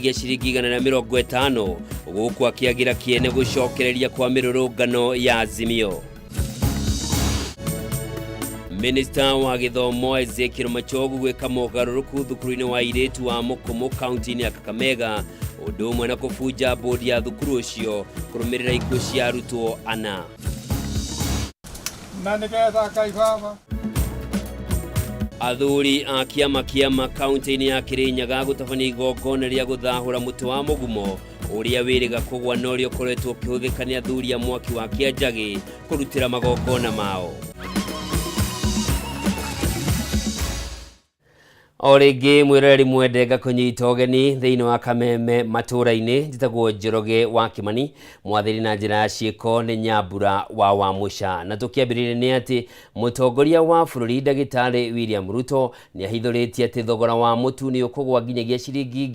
Gĩa ciringi 150 gũkũ akĩagira kĩene gũcokereria kwa mĩrũrũngano ya Azimio. Minister wa gĩthomo Ezekiel Machogu gwĩka mogarũrũku thukuru-inĩ wa airĩtu wa Mukomo kaunti-inĩ ya Kakamega ũndũ ũmwe na kũbunja bodi ya thukuru ũcio kũrũmĩrĩra ikuũ cia arutwo ana. Athuri a kĩama kaunti-inĩ ya Kirinyaga gũtabania igongona rĩa gũthahũra mũtĩ wa mũgumo ũrĩa wĩrĩga kũgwa na ũrĩa ũkoretwo ũkĩhũthĩka nĩ athuri a mwaki wa Kĩanjagi kũrutĩra magongona mao. O rĩngĩ mwĩroreri mwendenga kũnyita ũgeni thĩinĩ wa Kameme Matuuraini njĩtagwo Njoroge wa Kimani mwathĩri na njĩra ya ciĩko nĩ Nyambura wa Wamucha. Na tũkĩambĩrĩria nĩ atĩ mũtongoria wa bũrũri Ndagĩtarĩ William Ruto nĩ ahithũrĩtie atĩ thogora wa mũtu nĩ ũkũgwa nginyagia ciringi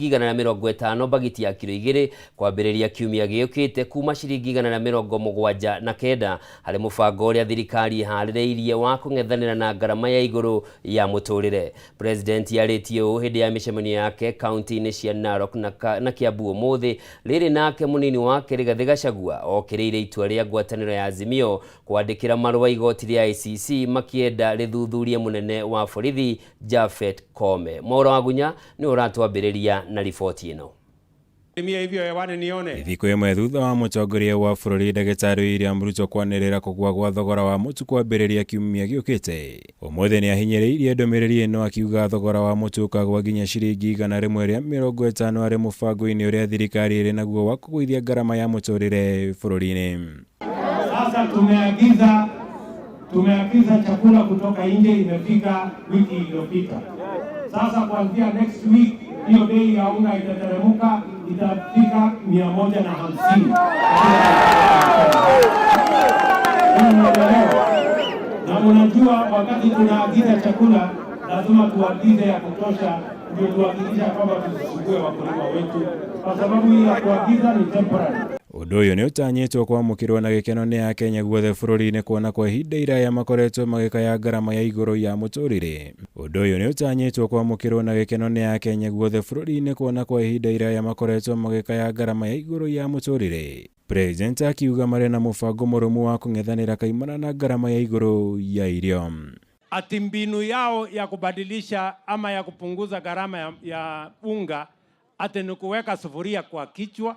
150 bagiti ya kilo 2 kwambĩrĩria kiumia gĩũkĩte kuma ciringi 179 harĩ mũbango ũrĩa thirikari ĩharĩrĩirie wa kũng'ethanĩra na ngarama ya igũrũ ya mũtũrĩre. President yarĩtie ũũ hĩndĩ ya mĩcemanio yake kaunti-inĩ cia Narok na Kiambu ũmũthĩ rĩrĩ nake mũnini wake Rigathĩ Gachagua okĩrĩire itua rĩa ngwatanĩro ya Azimio kwandĩkĩra marũa igoti rĩa ICC makĩenda rĩthuthurie mũnene wa borithi Japhet Koome. Maũra wa Gunya nĩ ũratwambĩrĩria na riboti ĩno. Thikũ ĩmwe thutha wa mũtongoria wa bũrũri Ndagĩtarĩ William Ruto kwanĩrĩra kũgwa gwa thogora wa mũtu kwambĩrĩria kiumia gĩũkĩte, ũmũthĩ nĩ ahinyĩrĩirie ndũmĩrĩri ĩno akiuga thogora wa mũtu ũkagwa nginya ciringi 150 harĩ mũbango-inĩ ũrĩa thirikari ĩrĩ naguo wa kũgũithia ngarama ya mũtũrĩre bũrũri-inĩ. Sasa tumeagiza chakula kutoka nje, imefika wiki iliyopita. Sasa kuanzia next week hiyo bei ya unga itateremka, itafika 150. Na unajua wakati tunaagiza chakula lazima tuagize ya kutosha, ndio tuhakikisha kwamba tusisumbue wakulima wetu, kwa sababu hii ya kuagiza ni temporary. Ũndũ ũyũ nĩ ũtanyĩtwo kwamũkĩrwo na gĩkeno nĩ Akenya guothe bũrũri-inĩ kuona kwa ihinda iraya makoretwo magĩkaya ngarama ya igũrũ ya mũtũrĩre. Ũndũ ũyũ nĩ ũtanyĩtwo kwamũkĩrwo na gĩkeno nĩ Akenya guothe bũrũri-inĩ kuona kwa ihinda iraya makoretwo magĩkaya ngarama ya igũrũ ya mũtũrĩre. President akiuga marĩ na mũbango mũrũmu wa kũng'ethanĩra kaimana na ngarama ya igũrũ ya irio. Ati mbinu yao ya kubadilisha ama ya kupunguza gharama ya unga ati ni kuweka sufuria kwa kichwa,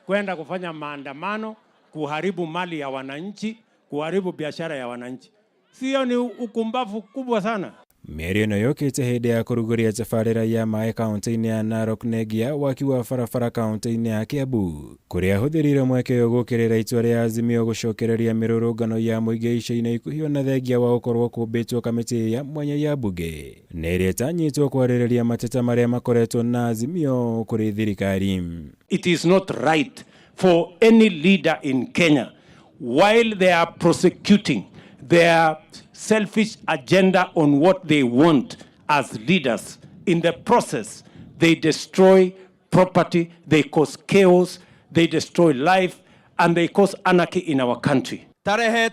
kwenda kufanya maandamano, kuharibu mali ya wananchi, kuharibu biashara ya wananchi. Sio ni ukumbavu kubwa sana. Mĩario ĩno yũkĩte hĩndĩ ya kũrugũria tabarĩra ya maĩ kaunti-inĩ ya Narok negia waki wa barabara kaunti-inĩ ya Kiambu, kũrĩa ahũthĩrire mweke ũyũ gũkĩrĩra itua rĩa Azimio gũcokereria mĩrũrũngano ya mũingĩ ica-inĩ ikuhĩ na thengia wa gũkorwo kũmbĩtwo kamĩtĩ ya mwanya ya mbunge na ĩrĩa ĩtanyĩtwo kwarĩrĩria mateta marĩa makoretwo na Azimio kũrĩ thirikari. It is not right for any leader in Kenya, while they are prosecuting their selfish agenda on what they want as leaders, in the process they destroy property, they cause chaos, they destroy life, and they cause anarchy in our country. Tarehe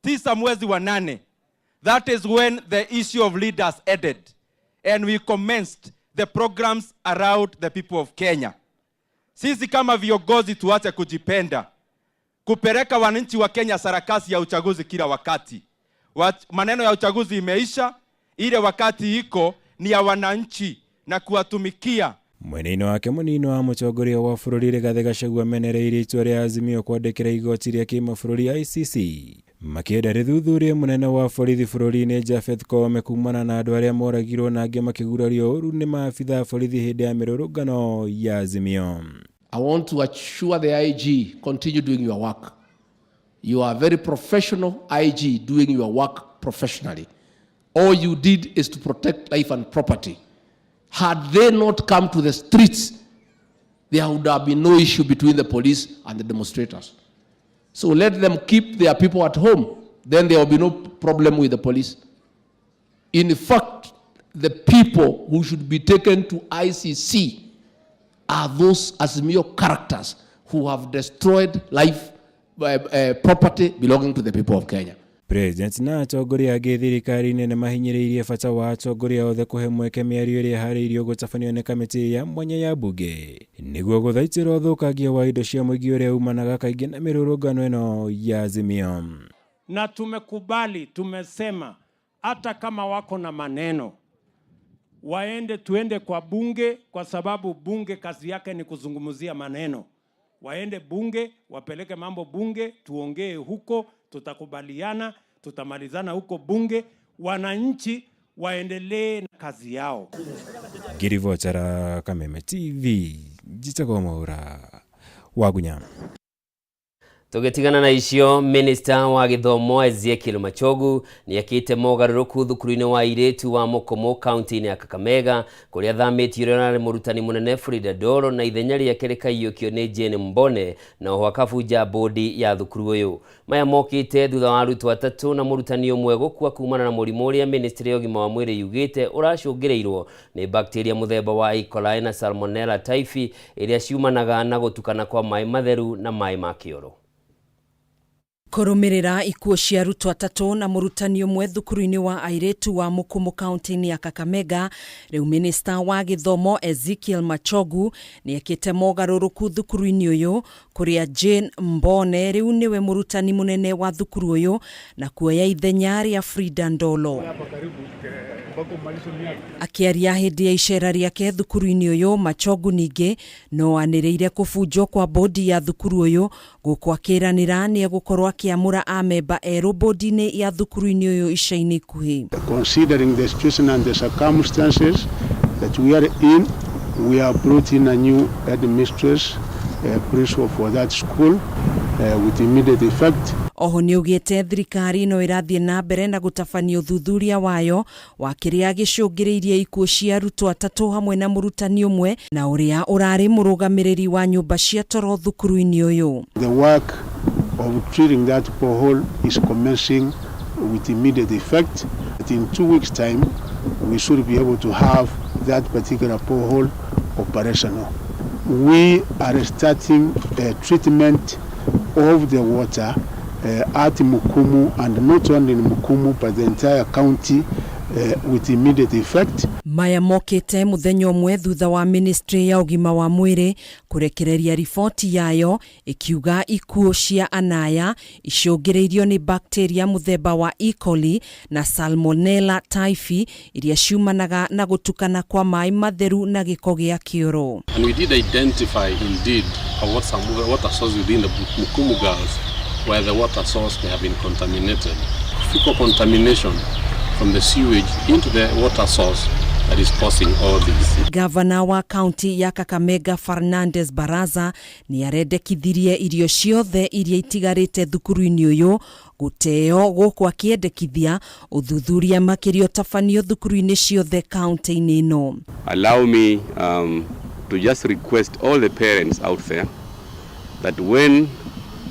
9 mwezi wa 8, that is when the issue of leaders ended, and we commenced the programs around the people of Kenya. Sisi kama viongozi tuache kujipenda, kupeleka wananchi wa Kenya sarakasi ya uchaguzi kila wakati. Maneno ya uchaguzi imeisha, ile wakati iko ni ya wananchi na kuwatumikia. Mwena-inĩ wake mũnini wa mũtongoria wa bũrũri Rigathĩ Gachagua amenereire itua rĩa Azimio kwandĩkĩra igoti rĩa kĩmabũrũri ICC makĩenda rĩthuthurie mũnene wa borithi bũrũri-inĩ Japhet Koome kumana na andũ arĩa moragirwo na angĩ makĩgurario ũru nĩ maabitha borithi hĩndĩ ya mĩrũrũngano ya Azimio. I want to assure the IG continue doing your work. You are a very professional IG doing your work professionally. All you did is to protect life and property. Had they not come to the streets, there would have been no issue between the police and the demonstrators. So let them keep their people at home. Then there will be no problem with the police. In fact, the people who should be taken to ICC are those Azimio characters who have destroyed life, property belonging to the people of Kenya. President na atongoria angĩ thirikari-inĩ nĩ mahinyĩrĩirie bata wa atongoria othe kũhe mweke mĩario ĩrĩa harĩirio gũtabanio nĩ kamĩtĩ ya mwanya ya mbunge nĩguo gũthaitĩra ũthũkangia wa indo cia mũingĩ ũrĩa umanaga kaingĩ na mĩrũrũngano ĩno ya Azimio. Na tumekubali, tumesema hata kama wako na maneno tuende kwa bunge, kwa sababu bunge kazi yake ni kuzungumzia maneno. Waende bunge, wapeleke mambo bunge, tuongee huko, tutakubaliana, tutamalizana huko bunge, wananchi waendelee na kazi yao. Ngirivotera Kameme TV, Njitagwo Mwaura, Wagunya. Tugitigana na icio, Minister wa Githomo Ezekiel Machogu ni akite mogarũrũku thukuru-inĩ wa Iretu wa Mukomo county-inĩ ya Kakamega kuria thamitio rĩonarĩ mũrutani mũnene Frida Doro na ithenya rĩake rĩkaiyũkio nĩ Jane Mbone na oho akabunja bodi ya thukuru ũyũ. Maya mokĩte thutha wa arutwo atatũ na mũrutani ũmwe gũkua kumana na mũrimũ ũrĩa ministry ya ũgima wa mwĩrĩ yugĩte ũracũngĩrĩirwo nĩ bacteria mũthemba wa E. coli na Salmonella typhi ĩrĩa ciumanaga na gũtukana kwa maĩ matheru na maĩ ma kĩoro. Kũrũmĩrĩra ikuũ cia arutwo atatũ na mũrutani ũmwe thukuru-inĩ wa Airetu wa Mukomo county-inĩ ya Kakamega, rĩu Minister wa Githomo Ezekiel Machogu nĩ ekĩte mogarũrũku thukuru-inĩ ũyũ kũrĩa Jane Mbone rĩu nĩwe mũrutani mũnene wa thukuru ũyũ na kuoya ithenya rĩa Frida Ndolo. Akiaria hĩndĩ ya icera rĩake thukuru-inĩ ũyũ, Machogu ningĩ no anĩrĩire kũbunjwo kwa bodi ya thukuru ũyũ gũkũ akĩranĩra nĩ egũkorwo akiamũra amemba erũ bodi-inĩ ya thukuru-inĩ ũyũ ica-inĩ ikuhĩ. Considering the situation and the circumstances that we are in, we have brought in a new headmistress, principal for that school with immediate effect. Oho nĩ ugĩte thirikari no ĩrathiĩ na mbere na gũtabania ũthuthuria wayo wa kĩrĩa gĩcũngĩrĩirie ikuũ cia arutwo atatũ hamwe na mũrutani ũmwe na ũrĩa ũrarĩ mũrũgamĩrĩri wa nyũmba cia toro thukuru-inĩ ũyũ. The work of treating that borehole is commencing with immediate effect. In 2 weeks' time, we should be able to have that particular borehole operational. We are starting treatment of the water at Mukumu, and not only in Mukumu but the entire county with immediate effect. Maya mokĩte mũthenya ũmwe thutha wa ministry ya ũgima wa mwĩrĩ kũrekereria riboti yayo ikiuga ikuũ cia anaya icũngĩrĩirio nĩ bacteria mũthemba wa E. coli na Salmonella typhi iria ciumanaga na gũtukana kwa maĩ matheru na gĩko gĩa kĩoro. And we did identify indeed water source within the Mukumu girls where the water source may have been contaminated. Fecal contamination from the sewage into the water source that is causing all this. Gavana wa county ya Kakamega Fernandez Baraza ni arendekithirie irio ciothe iria itigarĩte thukuru-inĩ ũyũ gũteo gũkũ akĩendekithia ũthuthuria makĩria ũtabanio thukuru-inĩ ciothe county-inĩ ĩno. Allow me to just request all the parents out there that when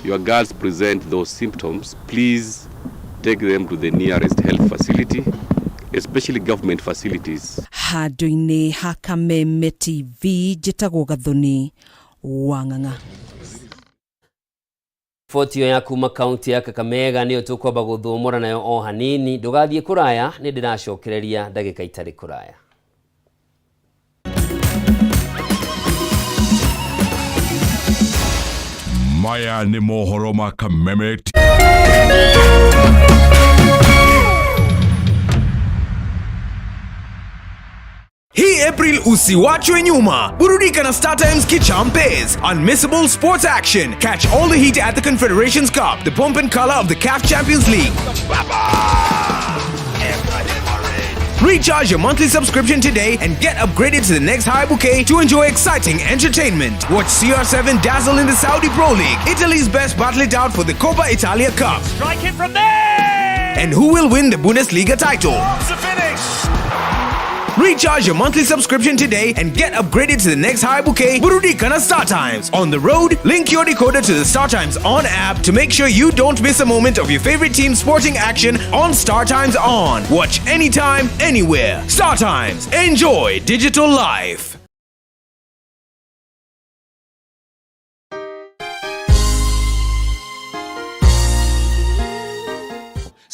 your girls present those symptoms, please take them to the nearest health facility, especially government facilities. Handũ-inĩ ha Kameme TV, Njĩtagwo Gathoni, Wang'ang'a. Fotio ya kuma kaunti ya Kakamega nĩyo tũkwamba gũthũmũra nayo o hanini. Ndũgathiĩ kũraya, nĩ ndĩracokereria ndagĩka itarĩ kũraya. Maya ni mohoro ma Kameme. Hii April usiwachwe nyuma. Burudika na StarTimes Kichampes. Unmissable sports action. Catch all the heat at the Confederations Cup, the pomp and color of the CAF Champions League. Recharge your monthly subscription today and get upgraded to the next high bouquet to enjoy exciting entertainment. Watch CR7 dazzle in the Saudi Pro League. Italy's best battle it out for the Coppa Italia Cup. Strike it from there! And who will win the Bundesliga title? The finish! Recharge your monthly subscription today and get upgraded to the next high bouquet. Burudika na StarTimes. On the road, link your decoder to the StarTimes On app to make sure you don't miss a moment of your favorite team's sporting action on StarTimes On. Watch anytime, anywhere. StarTimes. Enjoy digital life.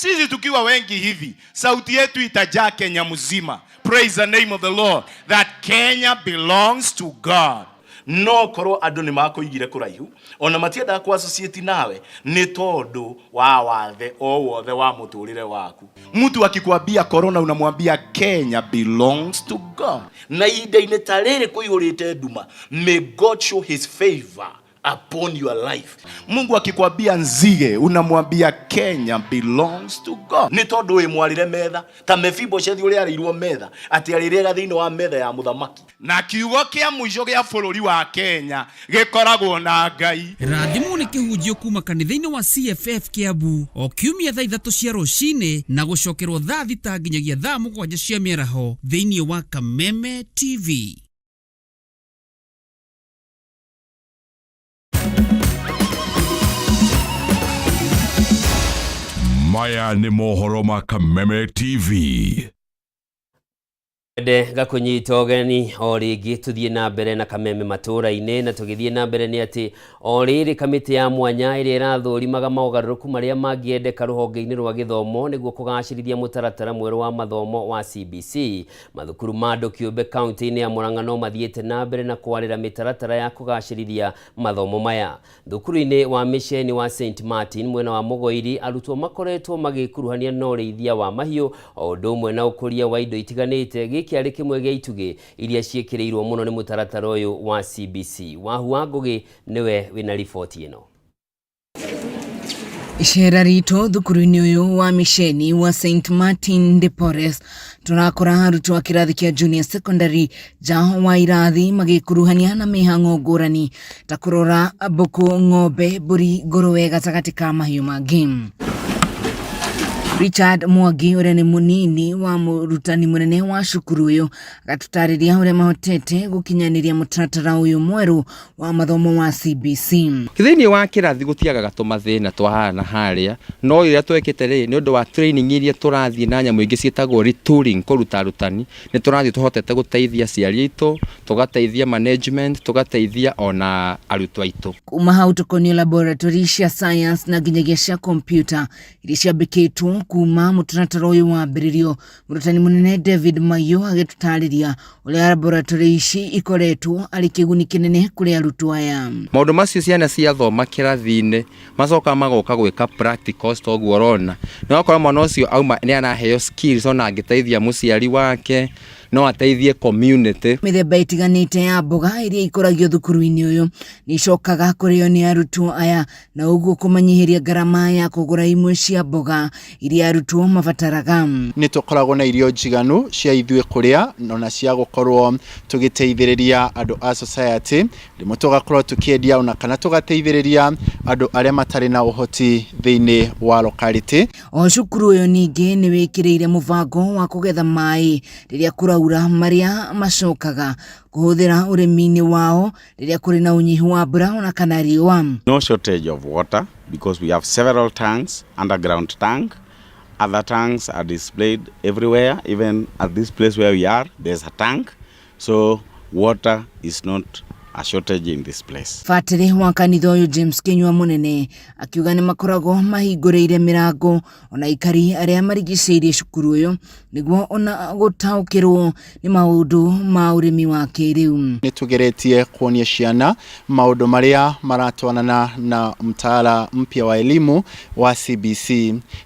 Sisi tukiwa wengi hivi, sauti yetu itajaa Kenya mzima. Praise the name of the Lord, that Kenya belongs to God. No koro andu ni makoigire kuraihu ona matienda ku associate nawe ni tondu wa wathe o wothe wa muturire waku. Mtu akikwambia corona unamwambia Kenya belongs to God. Na ida-ini tarere kuihurite nduma, may God show his favor upon your life. Mungu akikwambia nzige unamwambia Kenya belongs to God. Ni tondu we mwarire metha ta Mephibosheth uri arirwo metha ati arirega thiini wa metha ya muthamaki. Na kiugo kia muico gia bururi wa Kenya gikoragwo na Ngai. Rathimu ni kihunjio kuma kanitha-ini wa CFF Kiambu o kiumia thaa 3 cia rucini na gucokerwo thaa 6 nginyagia thaa 7 cia mĩaraho thiini wa Kameme TV. Maya ni mohoro ma Kameme TV. Gakunyita ugeni o ringi tuthie na mbere na Kameme Matuuraini na tugithie na mbere ni ati o riri kamiti ya mwanya iri irathurimaga maugaruruku maria mangiendeka ruhonge-ini rwa githomo niguo kugacirithia mutaratara mweru wa mathomo wa CBC. Mathukuru ma andu kiumbe kaunti-ini ya Murang'a no mathiete na mbere na kwarira mitaratara ya kugacirithia mathomo maya. Thukuru-ini wa misheni wa St Martin mwena wa Mugoiri arutwo makoretwo magikuruhania no reithia wa mahiu o undu umwe na ukuria wa indo itiganite kiari kimwe gia itugi iria ciekireirwo muno ni mutaratara uyu wa CBC. Wahua Ngugi niwe wina ripoti ino. Ishera rito thukuru-ini uyu wa misheni wa St Martin de Porres turakora arutwo a kirathi kia junior secondary ja wa irathi magikuruhania na mihango ngurani ta kurora mbuku, ng'ombe, mburi, ngũrwe gatagati ka mahiũ mangĩ. Richard Mwangi uria ni munini wa murutani munene wa cukuru uyu agatutariria uria mahotete gukinyaniria mutaratara uyu mweru wa mathomo wa CBC. Thiini wa kirathi gutiagaga tumathina twahana haria no iria twekete ri ni undu wa training iria turathie na nyamu ingi cietagwo retooling kuruta rutani ni turathie tuhotete guteithia ciari itu, tugateithia management, tugateithia ona arutwo aitu. Kuma hau tukonio laboratory cia science na nginyagia cia computer iria ciambikitwo kuma mutaratara uyu wa mbiririo. Murutani munene David Mayo agitutariria uria laboratory ici ikoretwo ari kiguni kinene kuri arutwo aya. Maundu macio ciana cia thoma kirathi-ini macoka magoka gwika practicals toguo rona no akora mwana ucio auma ni anaheo skills ona angiteithia muciari wake no ateithie community. Mithemba itiganite ya mboga iria ikoragio thukuru-ini uyu ni icokaga kurio ni arutwo aya na uguo kumanyihiria garama ya kugura imwe cia mboga iria arutwo mabataraga. Ni tukoragwo na irio njiganu cia ithue kuria na cia gukorwo tugiteithiriria andu a society rimwe tugakorwo tukiendia ona kana tugateithiriria andu aria matari na uhoti thiini wa locality. O cukuru uyu ningi ni wikireire mubango wa kugetha mai riria kuraura maria macokaga kuhuthira urimi-ini wao riria kuri na unyihu wa mbura ona kana riua. No shortage of water because we have several tanks, underground tank. Other tanks are displayed everywhere, even at this place where we are, there's a tank. So water is not a shortage in this place. Fatiri wa kanitha uyu James Kinyua munene akiuga ni makoragwo mahingũrĩire mirango ona ikari aria marigicĩirie cukuru uyu niguo ona gutaukirwo ni maundu ma urimi wa kiriu. Ni tugeretie kuonia ciana maundu maria maratwanana na mtaala mpya wa elimu wa CBC.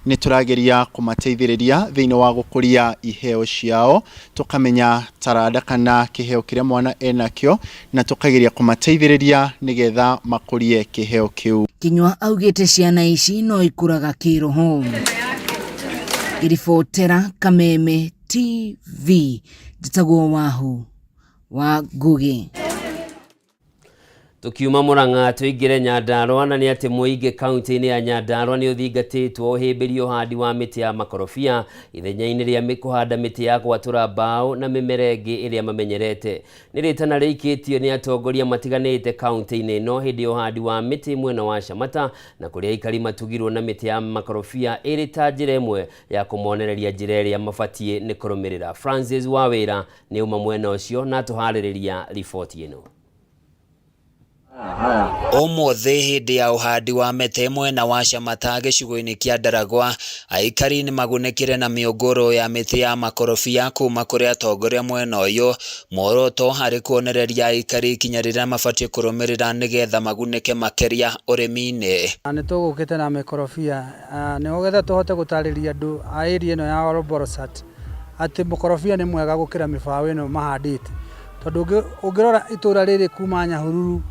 Ni turageria kumateithĩrĩria thiini wa gukuria iheo ciao tukamenya tarada kana kiheo kiria mwana enakio na tukageria kumateithĩrĩria nigetha makurie kiheo kiu. Kinyua augite ciana ici no ikuraga kiroho. Irifotera Kameme TV jitagwo Wahu wa Ngugi. Tukiuma Murang'a tuingire Nyandarua na ni ati muingi kaunti-ini ya Nyandarua ni uthingatitwo uhimbirio handi wa miti ya makorofia ithenya-ini ria mikuhanda miti ya gwatura mbao na mimera ingi iria mamenyerete. Ni ritana riikitio ni atongoria matiganite kaunti-ini no hindi uhandi wa miti mwena wa Shamata na kuria ikari matugirwo na miti ya makorofia iri ta njira imwe ya kumonereria njira iria mabatie ni kurumirira. Francis Wawira ni uma mwena ucio na tuhaririria ripoti ino. Ũmũthĩ hĩndĩ ya ũhandi wa mĩtĩ mwena wa Chamata gĩcigo-inĩ kĩa Ndaragwa, aikari nĩ magunĩkire na mĩũngũrũ ya mĩtĩ ya makorobia kuma kũrĩ atongoria mwena ũyũ. Muoroto harĩ kuonereria aikari ikinya rĩrĩa mabatiĩ kũrũmĩrĩra nĩgetha magunĩke makĩria ũrĩmi-inĩ. Nĩ tũgũkĩte na mĩkorobia nĩgetha tũhote gũtarĩria andũ a area ĩno ya Oroborosat atĩ mũkorobia nĩ mwega gũkĩra mĩbaũ ĩno mahandĩte, tondũ ũngĩrora itũra rĩrĩ kuma Nyahururu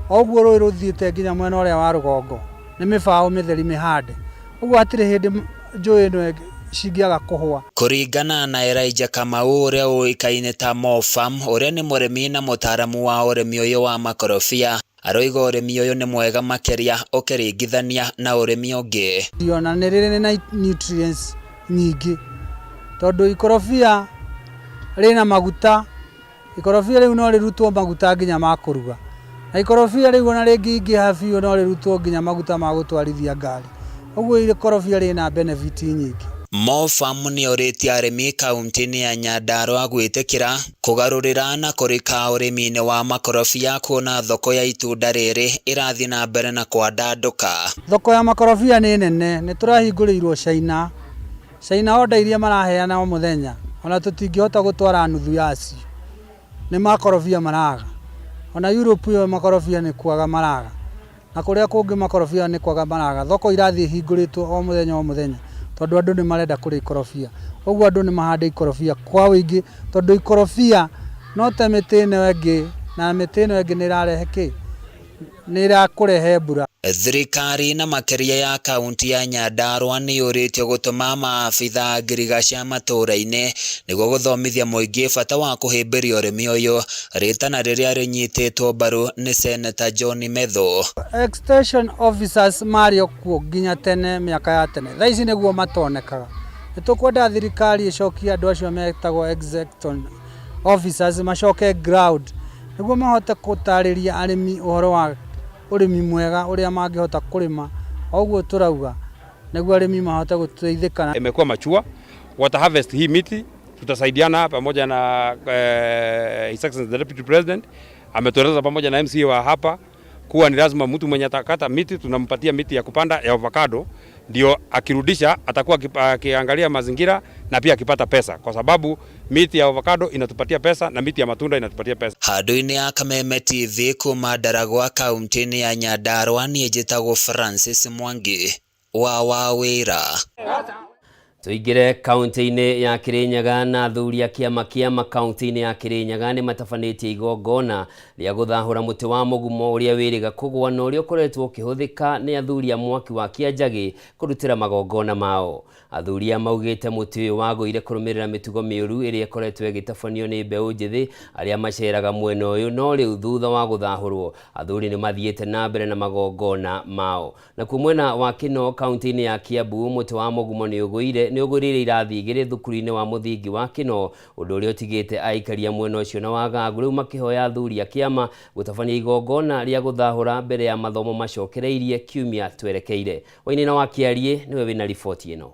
oguo rũĩ rũthiĩte nginya mwena ũrĩa wa rũgongo nĩ mĩbaũ mĩtheri mĩhande, ũguo hatirĩ hĩndĩ njũĩ ĩno cingĩaga kũhũa. Kũringana na Elijah Kamau ũrĩa ũĩkaine ta Mo Farm, ũrĩa nĩ mũrĩmi na mũtaaramu wa ũrĩmi ũyũ wa makorobia, aroiga ũrĩmi ũyũ nĩ mwega makĩria ũkĩringithania na ũrĩmi ũngĩ. Ona nĩ rĩrĩ na nutrients nyingĩ, tondũ ikorobia rĩna maguta, ikorobia rĩu no rĩrutwo maguta nginya ma kũruga, na ikorobia rĩu ona rĩngĩingĩha biũ no rĩrutwo nginya maguta ma gũtwarithia ngari, ũguo ikorobia rĩna benefit nyingĩ. Mo Farm nĩ orĩtie arĩmi kaunti-inĩ ya Nyandarua gwĩtĩkĩra kũgarũrĩra na kũrĩka ũrĩmi-inĩ wa makorobia, kuona thoko ya itunda rĩrĩ ĩrathiĩ na mbere na kwandandũka. Thoko ya makorobia nĩ nene, nĩ tũrahingũrĩirwo China. China order iria maraheana o mũthenya ona tũtingĩhota gũtwara nuthu yacio, nĩ makorobia maraga. Ona Europe yo makorobia nĩ kwaga maraga, na kũrĩa kũngĩ makorobia nĩ kwaga maraga. Thoko irathiĩ hingũrĩtwo o mũthenya, tondũ andũ nĩ marenda kũrĩa ikorobia, ũguo andũ nĩ mahande ikorobia kwa wĩingĩ, tondũ ikorobia no ta mĩtĩ ĩno ĩngĩ, na mĩtĩ ĩno ĩngĩ nĩ ĩrarehe kĩ? Nĩ ĩrakũrehe mbura. Thirikari na makĩria ya kaunti ya Nyandarua nĩ yũrĩtio gũtũma maabitha ngirigaca matũũra-inĩ nĩguo gũthomithia mũingĩ bata wa kũhĩmbĩria ũrĩmi ũyũ, rĩtana rĩrĩa rĩnyitĩtwo mbaru nĩ Senator John Methu. Extension officers marĩ okuo nginya tene, mĩaka ya tene, thaa ici nĩguo matonekaga. Nĩ tũkwenda thirikari ĩcokie andũ acio metagwo extension officers macoke ground nĩguo mahote gũtarĩria arĩmi ũhoro wa ũrĩmi mwega ũrĩa mangĩhota kũrĩma, ũguo tũrauga nĩguo arĩmi mahote gũteithĩka. Imekuwa machua, wata harvest hii miti, tutasaidiana pamoja na His Excellency the Deputy President ametueleza pamoja na MCA wa hapa kuwa ni lazima mtu mwenye atakata miti tunampatia miti ya kupanda ya avocado, ndio akirudisha atakuwa akiangalia mazingira na pia akipata pesa, kwa sababu miti ya avocado inatupatia pesa na miti ya matunda inatupatia pesa. Handũ-inĩ ya Kameme TV kuma Ndaragwa kaunti-inĩ ya Nyandarua, niĩ njĩtagwo Francis Mwangi wa wĩra. Tuingire kaunti-inĩ ya Kirinyaga, na athuri a kĩama kĩa makaunti-inĩ ya Kirinyaga nĩ matabanĩtie igongona rĩa gũthahũra mũtĩ wa mũgumo ũrĩa wĩrĩga kũgũa na ũrĩa ũkoretwo ũkĩhũthĩka nĩ athuri a mwaki wa Kĩanjagi kũrutĩra magongona mao. Athuri maugĩte mũtĩ ũyũ wagũire kũrũmĩrĩra mĩtugo mĩũru ĩrĩa ĩkoretwo ĩgĩtabanio nĩ mbeũ njĩthĩ arĩa maceraga mwena ũyũ, no rĩu thutha wa gũthahũrwo athuri nĩ mathiĩte na mbere na magongona mao. Na kuo mwena wa Kino kaunti-inĩ ya Kiambu, mũtĩ wa mũgumo nĩ ũgũrĩire irathi igĩrĩ thukuru-inĩ wa mũthingi wa Kino, ũndũ ũrĩa ũtigĩte aikaria mwena ũcio na wagagu rĩu makĩhoya athuri a kĩama gũtabania igongona rĩa gũthahũra mbere ya mathomo macokereirie kiumia twerekeire. Wainaina wa Kĩarie nĩwe wĩna riboti ĩno.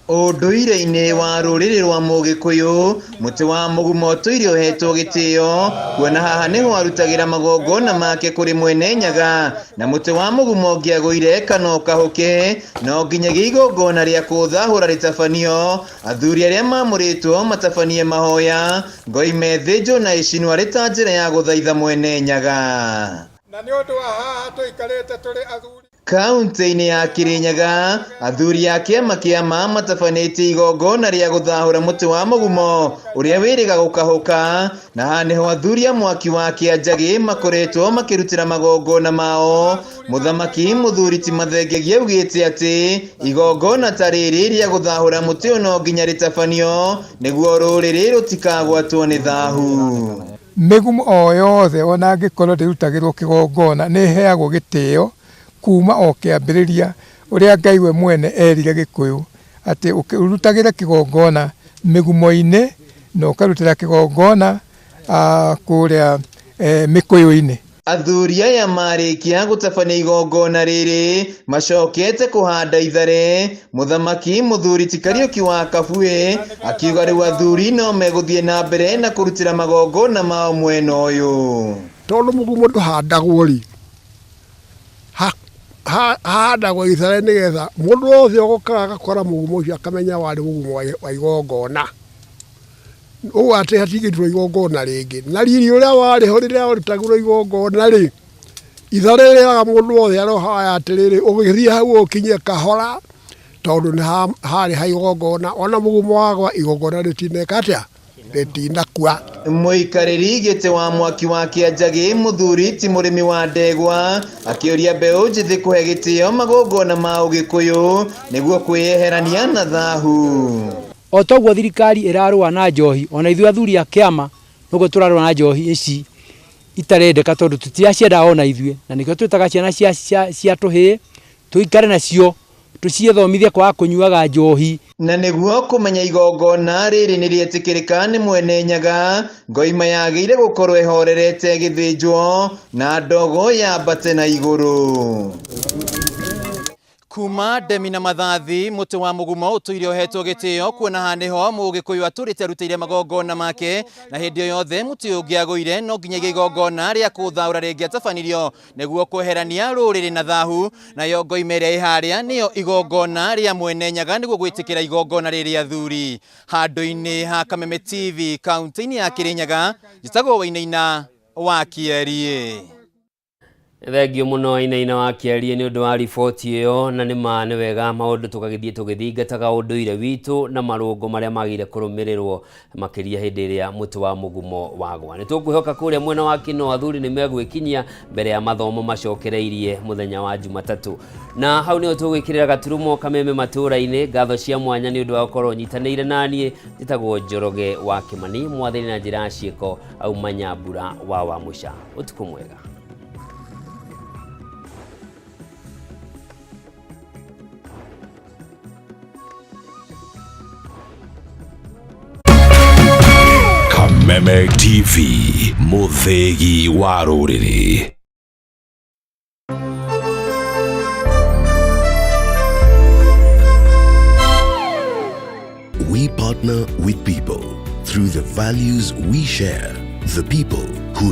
Ũndũire-inĩ wa rũrĩrĩ rwa Mũgĩkũyũ, mũtĩ wa mũgumo ũtũire ũhetwo gĩtĩo, kuona haha nĩho arutagĩra magongona make kũrĩ mwene Nyaga, na mũtĩ wa mũgumo ũngĩagũire kana ũkahũke no nginyagia igongona rĩa kũũthahũra rĩtabanio, athuri arĩa mamũrĩtwo matabanie mahoya, ngoime thĩnjwo na icinwa rĩta njĩra ya gũthaitha mwene Nyaga. Na nĩ ũndũ wa haha tũikarĩte tũrĩ athuri kaunti-inĩ ya Kirinyaga, athuri a kĩama kĩama matabanĩtie igongona rĩa gũthahũra mũtĩ wa mũgumo ũrĩa wĩrĩga gũkahũka, na haha nĩho athuri a mwaki wa Kĩanjagi makoretwo makĩrutĩra magongona mao. Mũthamaki mũthuri ti Mathengegia augĩte atĩ igongona ta rĩrĩ rĩa gũthahũra mũtĩ ũyũ no nginya rĩtabanio nĩguo rũrĩrĩ rũtikagwatwo nĩ thahu. Mĩgumo o yothe ona angĩkorwo ndĩrutagĩrwo kĩgongona nĩ heagwo gĩtĩo kuma o kĩambĩrĩria ũrĩa Ngai we mwene erire Gĩkũyũ atĩ ũrutagĩre kĩgongona mĩgumo-inĩ na ũkarutĩra kĩgongona kũrĩa mĩkũyũ-inĩ. Athuri aya marĩkia gũtabania igongona rĩrĩ macokete kũhanda ithare. Mũthamaki Mũthuri ti Kariuki wa Kabuĩ akiuga rĩu athuri no megũthiĩ na mbere na kũrutĩra magongona mao mwena ũyũ. Tondũ mũgumo ndũhandagwo rĩ, handagwo ithare nĩgetha mũndũ wothe ũgũkaga agakora mũgumo ũcio akamenya warĩ mũgumo wa igongona. Ũguo atĩ hatigĩtwo igongona rĩngĩ, na riri ũrĩa warĩho rĩrĩa warutagwo igongona rĩ, ithare rĩaga mũndũ wothe arohaya atĩrĩrĩ, ũgĩthiĩ hau ũkinye kahora tondũ nĩ harĩ ha igongona, ona mũgumo wagwa igongona rĩtineka atĩa, rĩtinakua. Mũikarĩri gĩtĩ wa mwaki wa Kĩanjagi Mũthuri ti Mũrĩmi wa Ndegwa akĩũria mbeũ njĩthĩ kũhe gĩtĩo magongona ma Ũgĩkũyũ nĩguo kwĩyeherania na thahu. O toguo thirikari ĩrarũa na njohi, ona ithuĩ athuri a kĩama nũguo tũrarũa na njohi ici itarendeka tondũ tũtiracienda ona ithuĩ, na nĩkĩo twĩtaga ciana cia tũhĩĩ tũikare nacio tũciethomithie kwaga kũnyuaga njohi. Na nĩguo kũmenya igongona rĩrĩ nĩ rĩetĩkĩrĩka nĩ mwene Nyaga, ngoima yagĩrĩire gũkorwo ĩhorerete gĩthĩnjwo na ndogo yambate na igũrũ. Kuma Ndemi na Mathathi, mũtĩ wa mũgumo ũtũire ũhetwo gĩtĩo kuona hanĩho Mũgĩkũyũ arutĩire magongona make, na hĩndĩ o yothe mũtĩ ũngĩagũire no nginyagia igongona rĩa kũũthaũra rĩngĩatabanirio nĩguo kweherania rũrĩrĩ na thahu. Nayo ngoima ĩrĩa ĩharĩa nĩyo igongona rĩa mwene Nyaga nĩguo gwĩtĩkĩra igongona rĩrĩ athuri. Handũ-inĩ ha Kameme TV kaunti-inĩ ya Kĩrĩnyaga, njĩtagwo Wainaina wa Kĩarie. Thengio mũno Wainaina wa Kĩarie nĩ ũndũ wa riboti ĩyo, na nĩ wega maũndũ tũgagĩthiĩ tũgĩthingataga ũndũire witũ na marũngo marĩa magĩrĩire kũrũmĩrĩrwo makĩria hĩndĩ ĩrĩa mũtĩ wa mũgumo wagwa. Nĩ tũkwĩhoka kũrĩa mwena wa Kino athuri nĩ megwĩkinyia mbere ya mathomo macokereirie mũthenya wa Jumatatũ. Na hau nĩho tũgwĩkĩrĩra gaturumo Kameme Matuuraini. Ngatho cia mwanya nĩ ũndũ wa gũkorwo nyitanĩire naniĩ. Njĩtagwo Njoroge wa Kĩmani, mwathani na njĩra ciĩko auma Nyambura wa Wamũsha. Ũtukũ mwega. Kameme TV, mũthĩgi wa rũrĩrĩ. We partner with people through the values we share, the people who